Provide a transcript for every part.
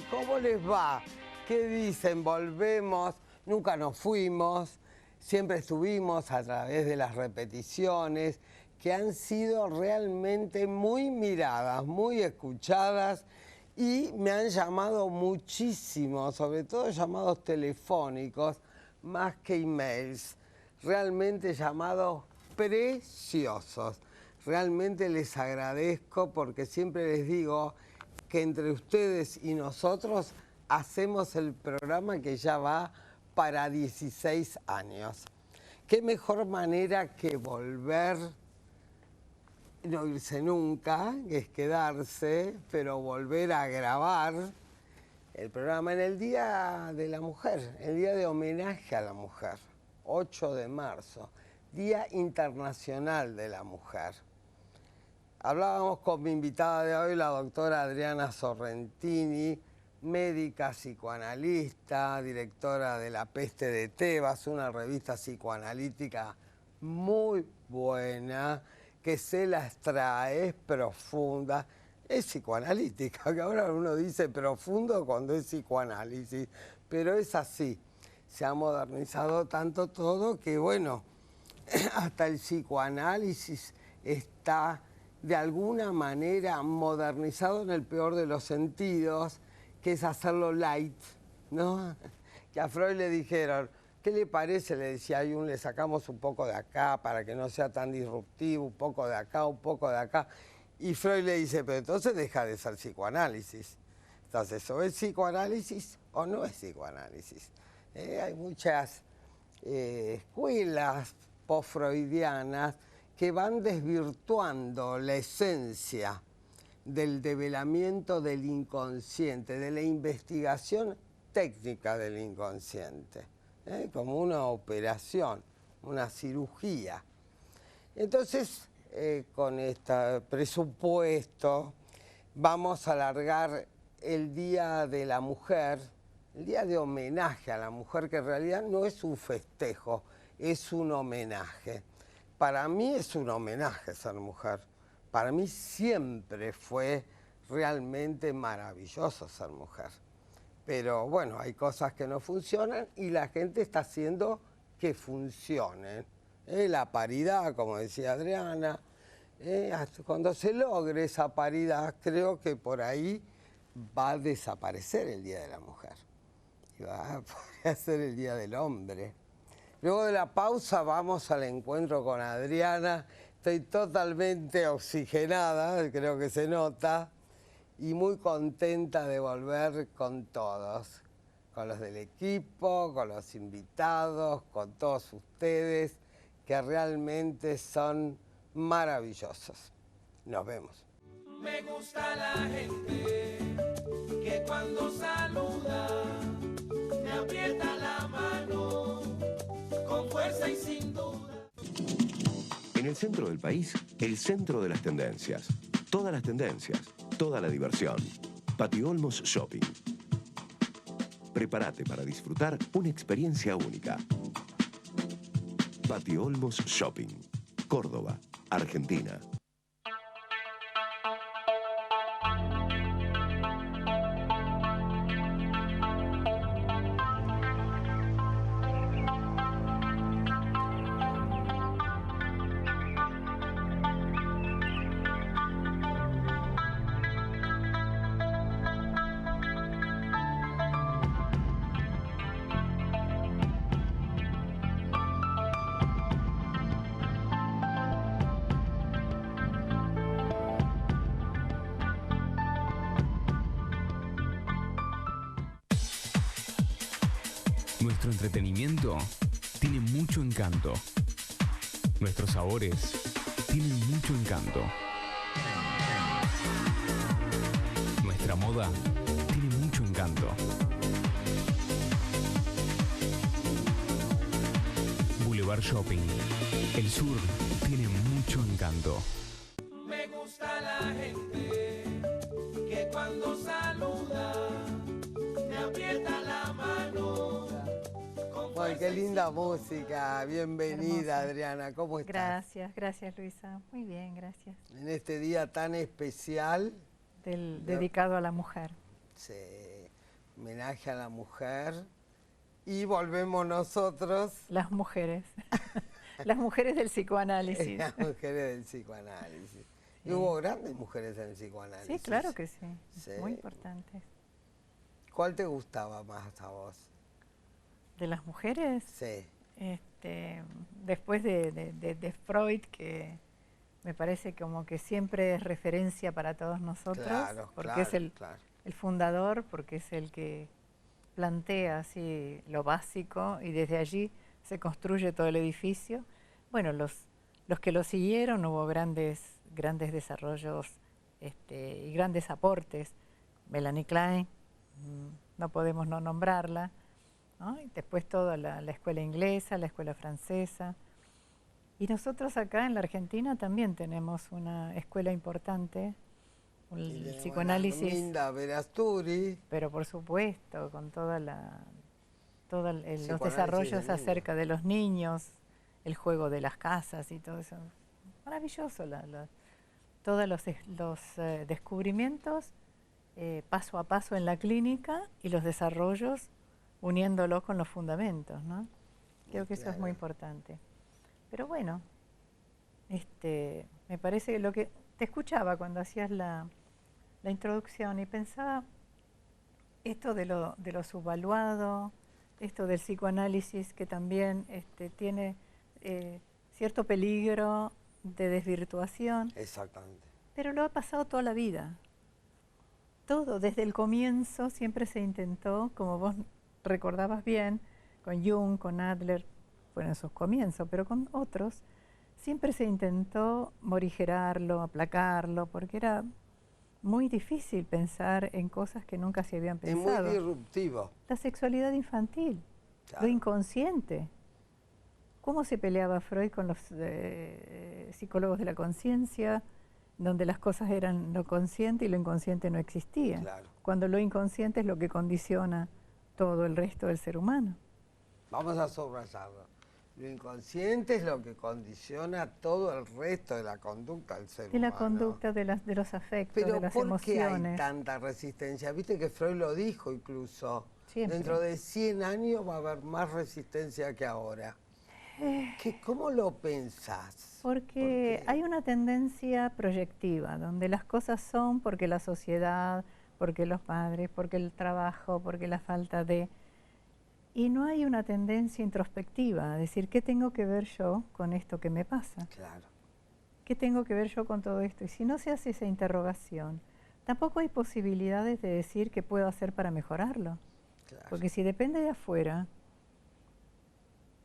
¿Cómo les va? ¿Qué dicen? Volvemos, nunca nos fuimos, siempre estuvimos a través de las repeticiones que han sido realmente muy miradas, muy escuchadas y me han llamado muchísimo, sobre todo llamados telefónicos, más que emails, realmente llamados preciosos. Realmente les agradezco porque siempre les digo que entre ustedes y nosotros hacemos el programa que ya va para 16 años. ¿Qué mejor manera que volver, no irse nunca, que es quedarse, pero volver a grabar el programa en el Día de la Mujer, el Día de Homenaje a la Mujer, 8 de marzo, Día Internacional de la Mujer? Hablábamos con mi invitada de hoy, la doctora Adriana Sorrentini, médica psicoanalista, directora de La Peste de Tebas, una revista psicoanalítica muy buena, que se las trae, es profunda, es psicoanalítica, que ahora uno dice profundo cuando es psicoanálisis, pero es así. Se ha modernizado tanto todo que, bueno, hasta el psicoanálisis está de alguna manera modernizado en el peor de los sentidos, que es hacerlo light, ¿no? Que a Freud le dijeron, ¿qué le parece? Le decía Jung, le sacamos un poco de acá para que no sea tan disruptivo, un poco de acá, un poco de acá. Y Freud le dice, pero entonces deja de ser psicoanálisis. Entonces, ¿o es psicoanálisis o no es psicoanálisis? Hay muchas escuelas post-freudianas que van desvirtuando la esencia del develamiento del inconsciente, de la investigación técnica del inconsciente, como una operación, una cirugía. Entonces, con este presupuesto, vamos a alargar el Día de la Mujer, el Día de Homenaje a la Mujer, que en realidad no es un festejo, es un homenaje. Para mí es un homenaje ser mujer. Para mí siempre fue realmente maravilloso ser mujer. Pero bueno, hay cosas que no funcionan y la gente está haciendo que funcionen. La paridad, como decía Adriana, cuando se logre esa paridad, creo que por ahí va a desaparecer el Día de la Mujer. Y podría ser el Día del Hombre. Luego de la pausa vamos al encuentro con Adriana. Estoy totalmente oxigenada, creo que se nota, y muy contenta de volver con todos, con los del equipo, con los invitados, con todos ustedes, que realmente son maravillosos. Nos vemos. Me gusta la gente que cuando saluda me aprieta la mano con fuerza y sin duda. En el centro del país, el centro de las tendencias. Todas las tendencias, toda la diversión. Patio Olmos Shopping. Prepárate para disfrutar una experiencia única. Patio Olmos Shopping. Córdoba, Argentina. Nuestro entretenimiento tiene mucho encanto. Nuestros sabores tienen mucho encanto. Nuestra moda tiene mucho encanto. Boulevard Shopping. El sur tiene mucho encanto. Me gusta la gente que cuando saluda me aprieta la mano. Ay, qué linda música. Bienvenida, Adriana. ¿Cómo estás? Gracias, gracias Luisa. Muy bien, gracias. En este día tan especial. Dedicado a la mujer. homenaje a la mujer. Y volvemos nosotros. Las mujeres. Las mujeres del psicoanálisis. Las mujeres del psicoanálisis. Y hubo grandes mujeres en el psicoanálisis. Sí, claro que sí. Sí. Muy importantes. ¿Cuál te gustaba más a vos? ¿De las mujeres? Sí. Después de Freud, que me parece como que siempre es referencia para todos nosotros, Claro, porque claro, es el fundador, porque es el que plantea así lo básico y desde allí se construye todo el edificio. Bueno, los que lo siguieron, hubo grandes desarrollos y grandes aportes. Melanie Klein, no podemos no nombrarla, ¿no? Y después toda la escuela inglesa, la escuela francesa. Y nosotros acá en la Argentina también tenemos una escuela importante, el psicoanálisis. Linda Verasturi. Pero por supuesto, con los desarrollos acerca de los niños, el juego de las casas y todo eso. Maravilloso, todos los descubrimientos paso a paso en la clínica y los desarrollos uniéndolos con los fundamentos, ¿no? Creo que eso es muy importante. Pero bueno, me parece que lo que te escuchaba cuando hacías la introducción y pensaba esto de lo subvaluado, esto del psicoanálisis que también tiene cierto peligro de desvirtuación. Exactamente. Pero lo ha pasado toda la vida. Todo, desde el comienzo siempre se intentó, como vos recordabas bien, con Jung, con Adler, fueron sus comienzos, pero con otros, siempre se intentó morigerarlo, aplacarlo, porque era muy difícil pensar en cosas que nunca se habían pensado. Es muy disruptivo. La sexualidad infantil, Claro. lo inconsciente. ¿Cómo se peleaba Freud con los psicólogos de la conciencia, donde las cosas eran lo consciente y lo inconsciente no existía? Claro. Cuando lo inconsciente es lo que condiciona todo el resto del ser humano. Vamos a subrayarlo. Lo inconsciente es lo que condiciona todo el resto de la conducta del ser humano. De la conducta, de los afectos, Pero de las ¿por qué hay emociones. tanta resistencia? Viste que Freud lo dijo incluso. Siempre. Dentro de 100 años va a haber más resistencia que ahora. ¿Cómo lo pensás? Porque hay una tendencia proyectiva, donde las cosas son porque la sociedad, porque los padres, porque el trabajo, porque la falta de... Y no hay una tendencia introspectiva, a decir, ¿qué tengo que ver yo con esto que me pasa? Claro. ¿Qué tengo que ver yo con todo esto? Y si no se hace esa interrogación, tampoco hay posibilidades de decir qué puedo hacer para mejorarlo. Claro. Porque si depende de afuera,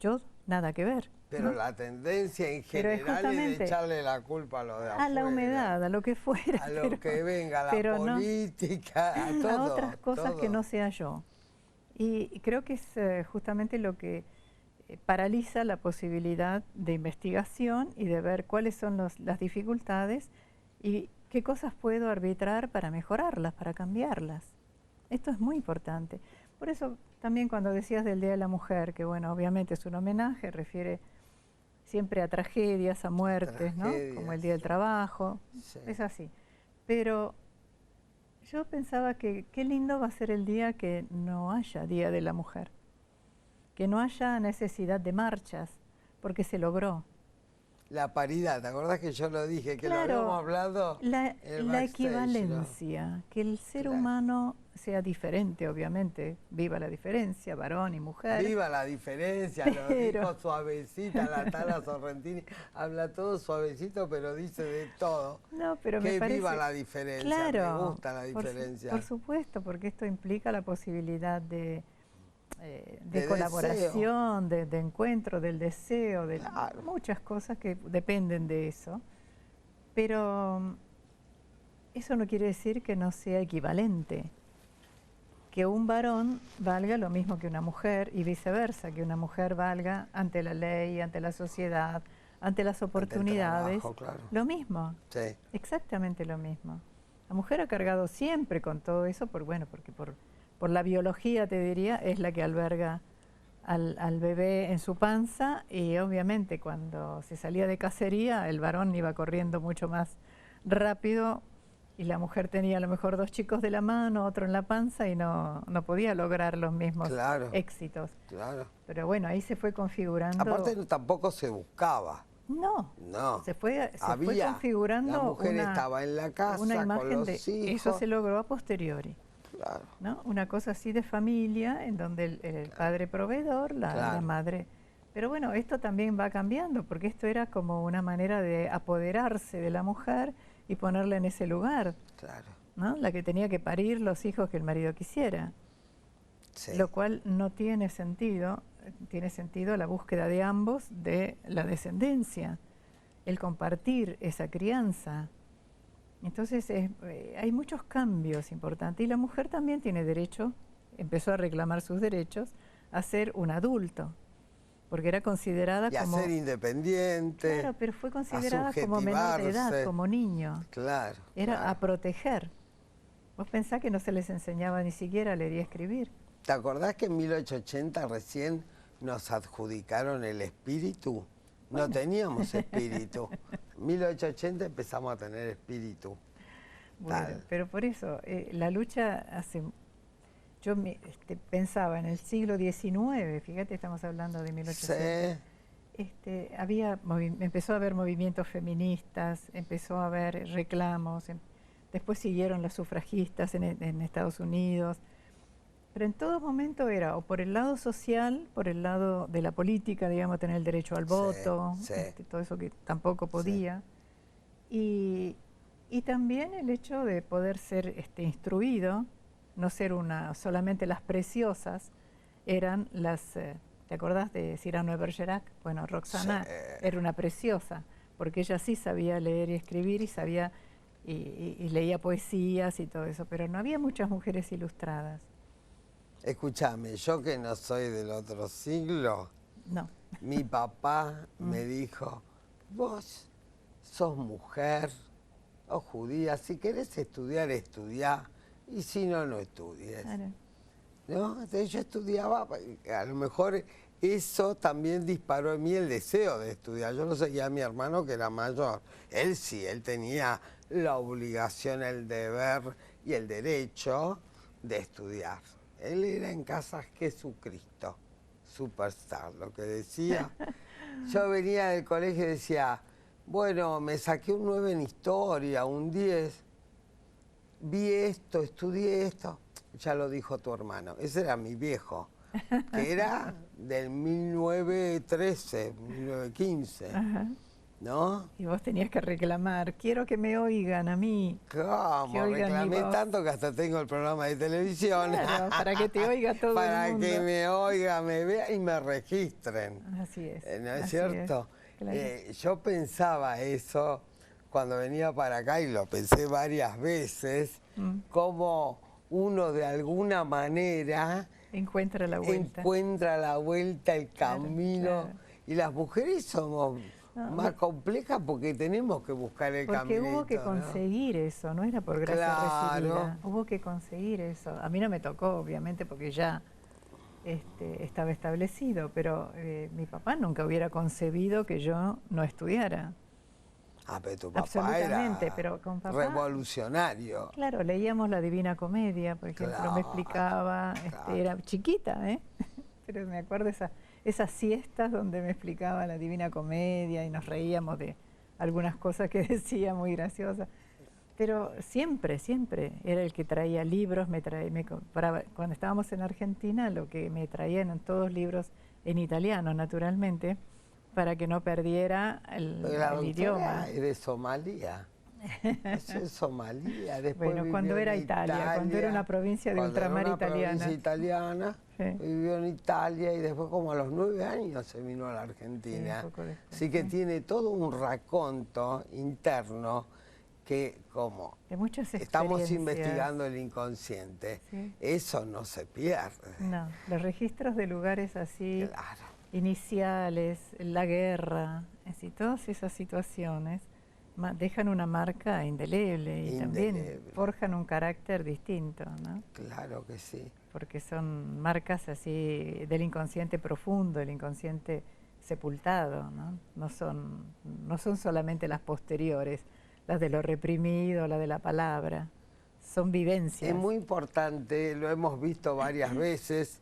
yo nada que ver. Pero ¿no? la tendencia en Pero es general es justamente de echarle la culpa a lo de afuera. a la humedad, a lo que fuera. A lo que venga, a la pero política, a todo. A otras cosas todo. que no sea yo. Y creo que es justamente lo que paraliza la posibilidad de investigación y de ver cuáles son las dificultades y qué cosas puedo arbitrar para mejorarlas, para cambiarlas. Esto es muy importante. Por eso también cuando decías del Día de la Mujer, que bueno, obviamente es un homenaje, refiere siempre a tragedias, a muertes, ¿no? Como el Día del Trabajo, Sí. es así. Pero yo pensaba que qué lindo va a ser el día que no haya Día de la Mujer, que no haya necesidad de marchas, porque se logró. La paridad, ¿te acordás que yo lo dije? Que Claro, lo habíamos hablado la en el backstage, equivalencia, que el ser Claro. humano sea diferente, obviamente, viva la diferencia, varón y mujer. Viva la diferencia, lo dijo suavecita la Tala Sorrentini. Habla todo suavecito, pero dice de todo. No, pero que me parece, viva la diferencia, claro, me gusta la diferencia. Por supuesto, porque esto implica la posibilidad de De colaboración, de encuentro, del deseo, de Claro. muchas cosas que dependen de eso. Pero eso no quiere decir que no sea equivalente. Que un varón valga lo mismo que una mujer y viceversa, que una mujer valga ante la ley, ante la sociedad, ante las oportunidades, trabajo, claro. lo mismo, Sí. exactamente lo mismo. La mujer ha cargado siempre con todo eso, porque por la biología, te diría, es la que alberga al bebé en su panza y obviamente cuando se salía de cacería el varón iba corriendo mucho más rápido y la mujer tenía a lo mejor 2 chicos de la mano, otro en la panza y no podía lograr los mismos Claro. éxitos. Claro. Pero bueno, ahí se fue configurando. Aparte tampoco se buscaba. No, No. se fue Había, configurando la mujer estaba en la casa una con imagen los de hijos. eso se logró a posteriori, Claro. ¿no? Una cosa así de familia en donde el padre proveedor, la Claro. madre. Pero bueno, esto también va cambiando porque esto era como una manera de apoderarse de la mujer y ponerla en ese lugar, Claro. ¿no? La que tenía que parir los hijos que el marido quisiera. Sí. Lo cual no tiene sentido la búsqueda de ambos de la descendencia, el compartir esa crianza. Entonces hay muchos cambios importantes y la mujer también tiene derecho, empezó a reclamar sus derechos, a ser un adulto, porque era considerada Y como... a ser independiente. Claro, pero fue considerada como menor de edad, subjetivarse. como niño. Claro. Era claro. a proteger. Vos pensás que no se les enseñaba ni siquiera a leer y a escribir. ¿Te acordás que en 1880 recién nos adjudicaron el espíritu? No teníamos espíritu. En 1880 empezamos a tener espíritu. Bueno, Tal. pero por eso, la lucha hace... Yo pensaba en el siglo XIX, fíjate, estamos hablando de 1800. Sí. Empezó a haber movimientos feministas, empezó a haber reclamos, después siguieron los sufragistas en Estados Unidos, pero en todo momento era o por el lado social, por el lado de la política, digamos, tener el derecho al voto, sí. todo eso que tampoco podía, y también el hecho de poder ser instruido, no ser solamente las preciosas, eran las... ¿Te acordás de Cyrano de Bergerac? Bueno, Roxana era una preciosa, porque ella sí sabía leer y escribir y sabía y leía poesías y todo eso, pero no había muchas mujeres ilustradas. Escúchame, yo que no soy del otro siglo, No. mi papá me dijo, vos sos mujer o judía, si querés estudiar, estudiá, y si no, no estudies. Claro. ¿No? Entonces yo estudiaba, a lo mejor eso también disparó en mí el deseo de estudiar. Yo no seguía a mi hermano que era mayor. Él sí, él tenía la obligación, el deber y el derecho de estudiar. Él era en casa Jesucristo, superstar, lo que decía. Yo venía del colegio y decía, bueno, me saqué un 9 en historia, un 10, vi esto, estudié esto. Ya lo dijo tu hermano, ese era mi viejo, que era del 1913, 1915, Ajá. ¿no? Y vos tenías que reclamar, quiero que me oigan a mí. ¿Cómo? Que oigan mi Reclamé voz. tanto que hasta tengo el programa de televisión. Claro, para que te oiga todo Para el mundo. que me oiga, me vea y me registren. Así es. ¿No es así cierto? claro. Yo pensaba eso cuando venía para acá y lo pensé varias veces, como uno de alguna manera Encuentra la vuelta. encuentra la vuelta, el Claro, camino. claro. Y las mujeres somos más complejas porque tenemos que buscar el Porque camino. hubo que conseguir eso, no era por gracia Claro. recibida. Hubo que conseguir eso. A mí no me tocó, obviamente, porque ya estaba establecido, pero mi papá nunca hubiera concebido que yo no estudiara. Ah, pero tu papá Absolutamente, era pero con papá... revolucionario. Claro, leíamos la Divina Comedia, por ejemplo, Claro, me explicaba, claro. era chiquita, pero me acuerdo esas siestas donde me explicaba la Divina Comedia y nos reíamos de algunas cosas que decía muy graciosas. Pero siempre, siempre era el que traía libros, me compraba, cuando estábamos en Argentina, lo que me traían en todos libros en italiano, naturalmente, para que no perdiera el idioma. Es de Somalia. Eso es Somalia. Después Bueno, cuando vivió era en Italia, cuando era una provincia de cuando era ultramar una italiana. provincia italiana, Sí. vivió en Italia y después como a los 9 años se vino a la Argentina. Sí, un poco después, Así que sí. tiene todo un raconto interno que como De muchas estamos experiencias. investigando el inconsciente, Sí. eso no se pierde. No, los registros de lugares así, Claro. iniciales, la guerra, así, todas esas situaciones dejan una marca indeleble y también Indeleble. forjan un carácter distinto, ¿no? Claro que sí. Porque son marcas así del inconsciente profundo, el inconsciente sepultado, ¿no? No son solamente las posteriores, la de lo reprimido, la de la palabra. Son vivencias. Es muy importante, lo hemos visto varias veces.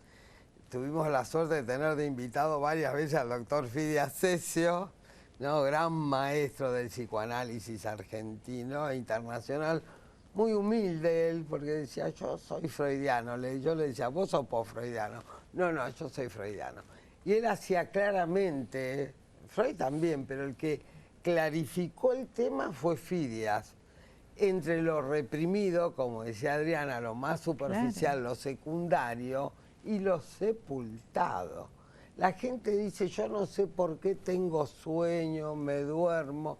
Tuvimos la suerte de tener de invitado varias veces al doctor Fidias Cesio, ¿no? Gran maestro del psicoanálisis argentino e internacional. Muy humilde él, porque decía, yo soy freudiano. Yo le decía, vos sos post-freudiano. No, yo soy freudiano. Y él hacía claramente, Freud también, pero el que clarificó el tema fue Fidias. Entre lo reprimido, como decía Adriana, lo más superficial, lo secundario, y lo sepultado. La gente dice, yo no sé por qué tengo sueño, me duermo.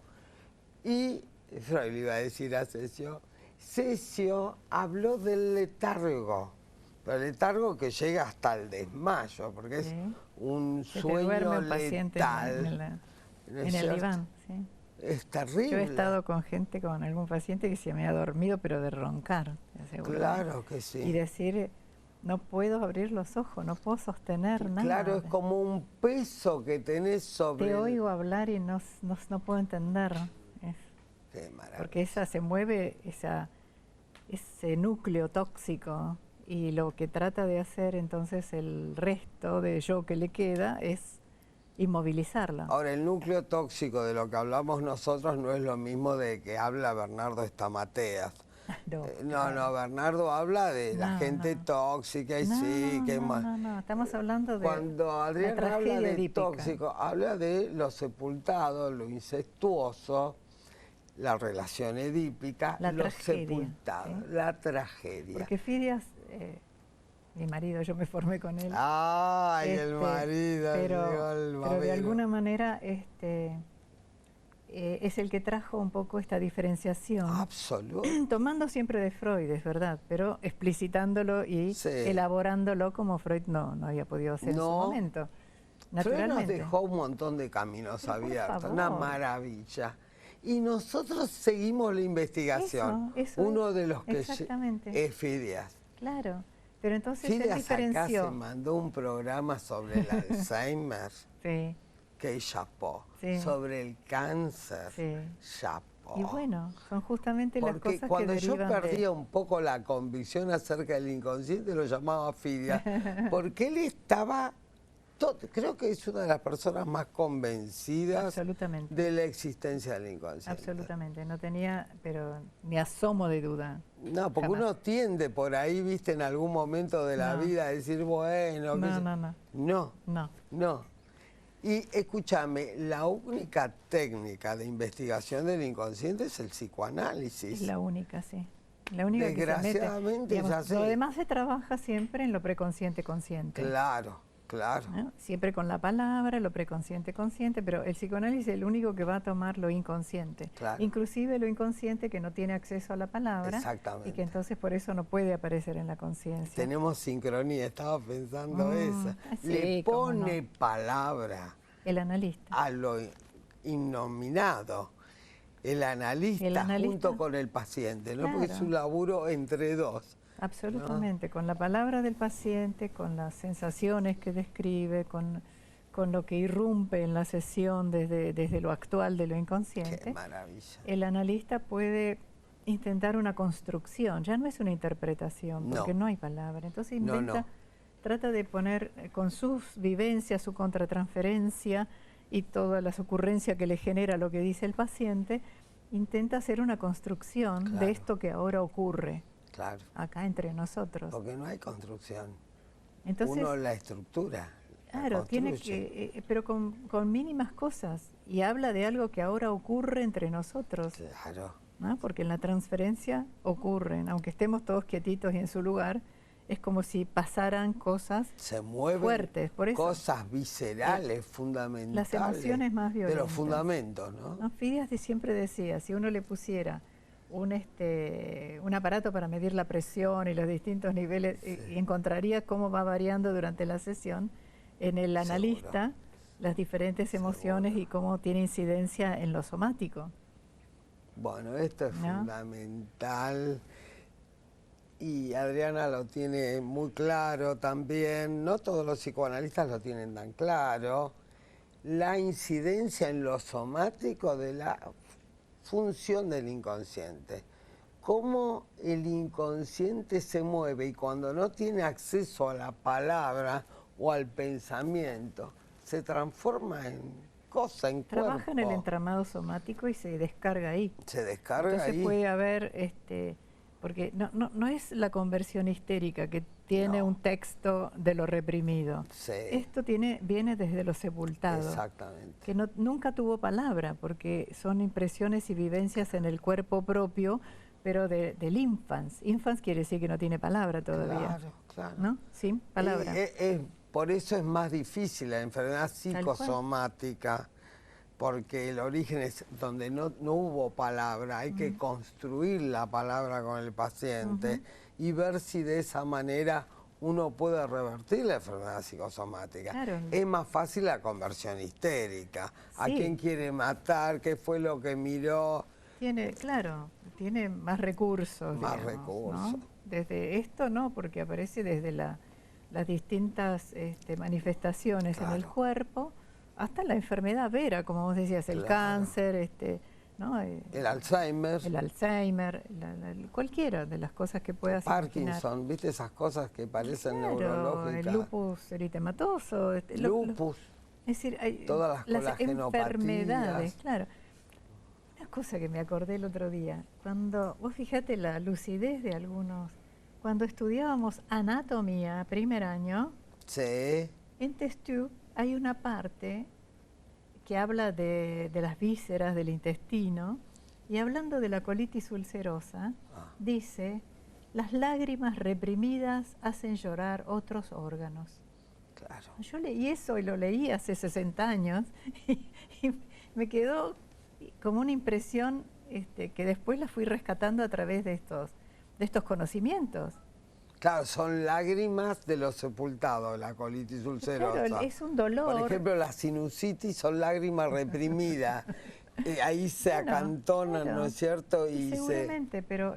Y Freud le iba a decir a Cesio, Cesio habló del letargo, pero el letargo que llega hasta el desmayo, porque es un sueño letal. En el diván, sí. Es terrible. Yo he estado con gente, con algún paciente que se me ha dormido, pero de roncar. Claro que sí. Y decir, no puedo abrir los ojos, no puedo sostener nada. Claro, es como un peso que tenés sobre... Te oigo hablar y no puedo entender. Qué maravilla. Porque esa se mueve, ese núcleo tóxico, y lo que trata de hacer entonces el resto de yo que le queda es inmovilizarla. Ahora, el núcleo tóxico de lo que hablamos nosotros no es lo mismo de que habla Bernardo Estamateas. No, Bernardo habla de la gente tóxica y que más. No, estamos hablando de... Cuando Adriana habla de edípica. Tóxico, habla de lo sepultado, lo incestuoso, la relación edípica, lo tragedia, sepultado, ¿sí? La tragedia. Porque Fidias, mi marido, yo me formé con él. ¡Ay, el marido! Pero de alguna manera es el que trajo un poco esta diferenciación. Absoluto. Tomando siempre de Freud, es verdad, pero explicitándolo y elaborándolo como Freud no había podido hacer en su momento. Freud nos dejó un montón de caminos abiertos, una maravilla. Y nosotros seguimos la investigación. Eso Uno de los que es Fidias. Claro, pero entonces Fidias él diferenció. acá se mandó un programa sobre el Alzheimer. Sí. Que chapó. Sí. Sobre el cáncer. Sí. Chapó. Y bueno, son justamente las cosas que cuando yo derivan perdía un poco la convicción acerca del inconsciente, lo llamaba Fidias. Porque él estaba... Creo que es una de las personas más convencidas de la existencia del inconsciente. Absolutamente, no tenía, pero ni asomo de duda. No, porque uno tiende por ahí, viste, en algún momento de la vida a decir, bueno... No. Y escúchame, la única técnica de investigación del inconsciente es el psicoanálisis. Es la única, sí. La única Desgraciadamente que se mete, es así. Lo demás se trabaja siempre en lo preconsciente-consciente. Claro. ¿No? Siempre con la palabra, lo preconsciente-consciente, pero el psicoanálisis es el único que va a tomar lo inconsciente. Inclusive lo inconsciente que no tiene acceso a la palabra. Exactamente. Y que entonces por eso no puede aparecer en la conciencia. Tenemos sincronía, estaba pensando eso. Le pone palabra el analista a lo innominado. El analista junto con el paciente, ¿no? Porque es un laburo entre dos. Absolutamente, con la palabra del paciente, con las sensaciones que describe, con lo que irrumpe en la sesión desde lo actual de lo inconsciente. ¡Qué maravilla! El analista puede intentar una construcción, ya no es una interpretación, porque no hay palabra. Entonces trata de poner con sus vivencias, su contratransferencia y todas las ocurrencias que le genera lo que dice el paciente, intenta hacer una construcción de esto que ahora ocurre. Claro. Acá entre nosotros. Porque no hay construcción. Entonces, uno la estructura. Claro, tiene que, pero con mínimas cosas. Y habla de algo que ahora ocurre entre nosotros. Claro. ¿No? Porque en la transferencia ocurren, aunque estemos todos quietitos y en su lugar, es como si pasaran cosas fuertes. Por eso, cosas viscerales, fundamentales. Las emociones más violentas. De los fundamentos, ¿no? Fidias siempre decía, si uno le pusiera un aparato para medir la presión y los distintos niveles, y encontraría cómo va variando durante la sesión en el analista las diferentes emociones y cómo tiene incidencia en lo somático. Bueno, esto es fundamental y Adriana lo tiene muy claro también, no todos los psicoanalistas lo tienen tan claro, la incidencia en lo somático de la función del inconsciente. Cómo el inconsciente se mueve y cuando no tiene acceso a la palabra o al pensamiento, se transforma en cosa, en cuerpo. Trabaja en el entramado somático y se descarga ahí. Se descarga Entonces ahí. puede haber, porque no es la conversión histérica que tiene No. un texto de lo reprimido. Sí. Esto viene desde lo sepultado. Exactamente. Que nunca tuvo palabra, porque son impresiones y vivencias en el cuerpo propio, pero del infans. Infans quiere decir que no tiene palabra todavía. Claro, claro. ¿No? Sin palabra. Por eso es más difícil la enfermedad Tal cual. psicosomática, porque el origen es donde no hubo palabra, hay que construir la palabra con el paciente y ver si de esa manera uno puede revertir la enfermedad psicosomática. Claro. Es más fácil la conversión histérica. ¿A Sí. quién quiere matar? ¿Qué fue lo que miró? Tiene más recursos. Más digamos, recursos. ¿no? Desde esto no, porque aparece desde las distintas manifestaciones en el Claro. cuerpo, hasta la enfermedad vera, como vos decías, el Claro. cáncer, ¿no? El Alzheimer, el Alzheimer, cualquiera de las cosas que puedas imaginar. Parkinson, ¿viste esas cosas que parecen Claro, neurológicas? el lupus eritematoso. Lupus. Es decir, hay Todas las colagenopatías. enfermedades, claro. Una cosa que me acordé el otro día, cuando vos fijate la lucidez de algunos, cuando estudiábamos anatomía, primer año, Sí, en test tube hay una parte que habla de las vísceras del intestino, y hablando de la colitis ulcerosa, dice, las lágrimas reprimidas hacen llorar otros órganos. claro. Yo leí eso y lo leí hace 60 años y me quedó como una impresión que después la fui rescatando a través de estos conocimientos. Claro, son lágrimas de los sepultados, la colitis ulcerosa. Claro, es un dolor. Por ejemplo, la sinusitis son lágrimas reprimidas. Ahí se Bueno, acantonan, claro. ¿no es cierto? Y Y seguramente, pero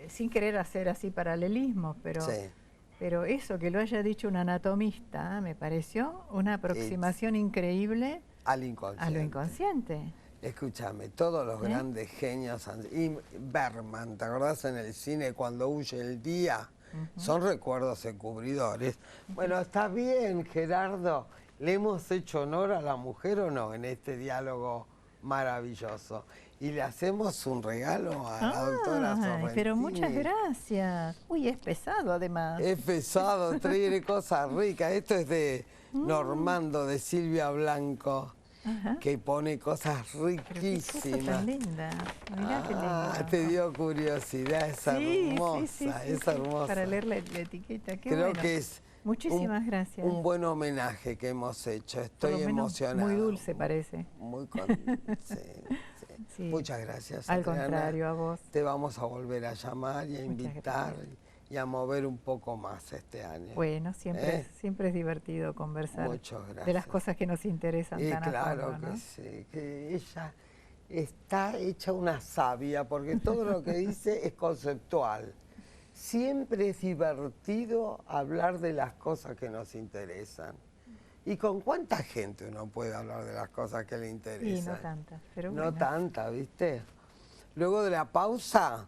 sin querer hacer así paralelismos, Sí. pero eso que lo haya dicho un anatomista me pareció una aproximación increíble Al inconsciente. a lo inconsciente. Escúchame, todos los grandes genios, y Bergman, ¿te acordás en el cine cuando huye el día? Son recuerdos encubridores. Bueno, está bien, Gerardo, ¿le hemos hecho honor a la mujer o no en este diálogo maravilloso? Y le hacemos un regalo a la doctora Sorrentini. Pero muchas gracias. Uy, es pesado además. Es pesado, trae cosas ricas. Esto es de Normando, de Silvia Blanco. Ajá. Que pone cosas Pero qué cosa riquísimas. tan linda. Mirá qué lindo. Te dio curiosidad, es hermosa, sí, es sí, hermosa. para leer la etiqueta. Qué Creo bueno. que es Muchísimas gracias. un buen homenaje que hemos hecho. Por Estoy lo menos emocionado. muy dulce parece. Muy sí, sí. Sí. Muchas gracias, Al Adriana. contrario, a vos. Te vamos a volver a llamar y a Muchas invitar gracias. y a mover un poco más este año. Bueno, siempre es divertido conversar Muchas gracias. de las cosas que nos interesan Y tan a claro fondo, ¿no? que sí, que ella está hecha una sabia, porque todo lo que dice es conceptual. Siempre es divertido hablar de las cosas que nos interesan. ¿Y con cuánta gente uno puede hablar de las cosas que le Y interesan? no tantas, pero No bueno. tanta, ¿viste? Luego de la pausa,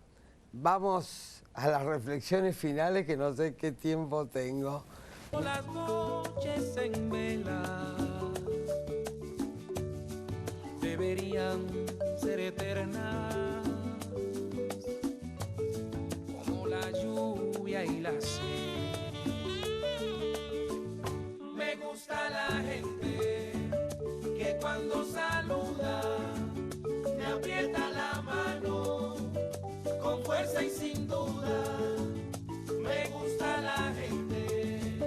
vamos a las reflexiones finales, que no sé qué tiempo tengo. Las noches en vela deberían ser eternas, como la lluvia y la sed. Me gusta la gente que cuando saluda me aprieta la mano con fuerza y sin duda. Me gusta la gente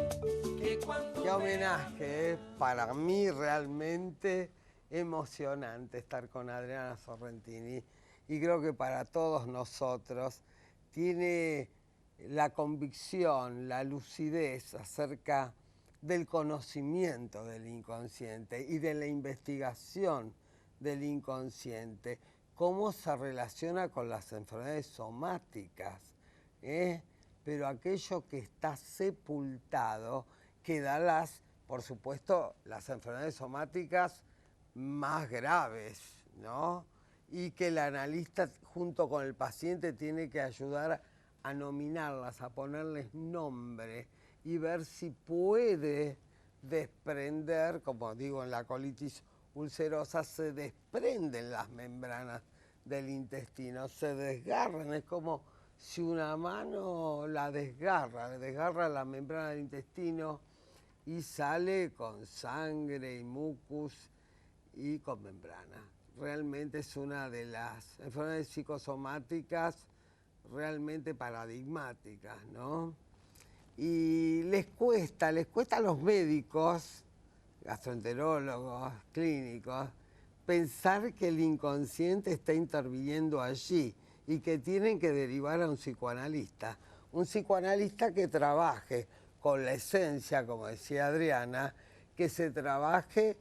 que cuando Qué homenaje, para mí realmente emocionante estar con Adriana Sorrentini, y creo que para todos nosotros tiene la convicción, la lucidez acerca del conocimiento del inconsciente y de la investigación del inconsciente, cómo se relaciona con las enfermedades somáticas, pero aquello que está sepultado queda por supuesto, las enfermedades somáticas más graves, ¿no? y que el analista junto con el paciente tiene que ayudar a nominarlas, a ponerles nombre y ver si puede desprender, como digo, en la colitis ulcerosa se desprenden las membranas del intestino, se desgarran, es como si una mano la desgarra la membrana del intestino y sale con sangre y mucus y con membrana. Realmente es una de las enfermedades psicosomáticas realmente paradigmáticas, ¿no? Y les cuesta a los médicos, gastroenterólogos, clínicos, pensar que el inconsciente está interviniendo allí y que tienen que derivar a un psicoanalista que trabaje con la esencia, como decía Adriana, que se trabaje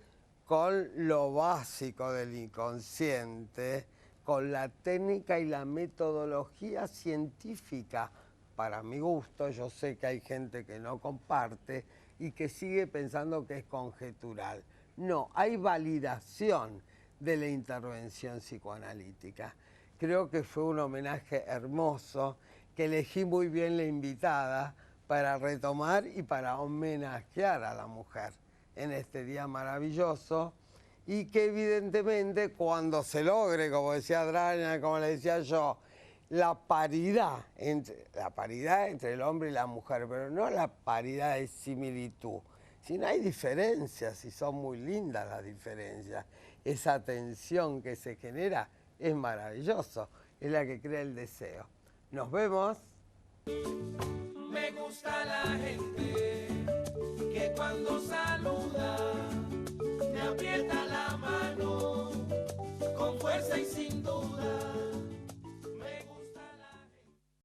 con lo básico del inconsciente, con la técnica y la metodología científica. Para mi gusto, yo sé que hay gente que no comparte y que sigue pensando que es conjetural. No, hay validación de la intervención psicoanalítica. Creo que fue un homenaje hermoso, que elegí muy bien la invitada para retomar y para homenajear a la mujer en este día maravilloso, y que evidentemente cuando se logre, como decía Adriana, como le decía yo, la paridad entre el hombre y la mujer, pero no la paridad de similitud, sino hay diferencias y son muy lindas las diferencias. Esa tensión que se genera es maravilloso, es la que crea el deseo. Nos vemos. Me gusta la gente que cuando sale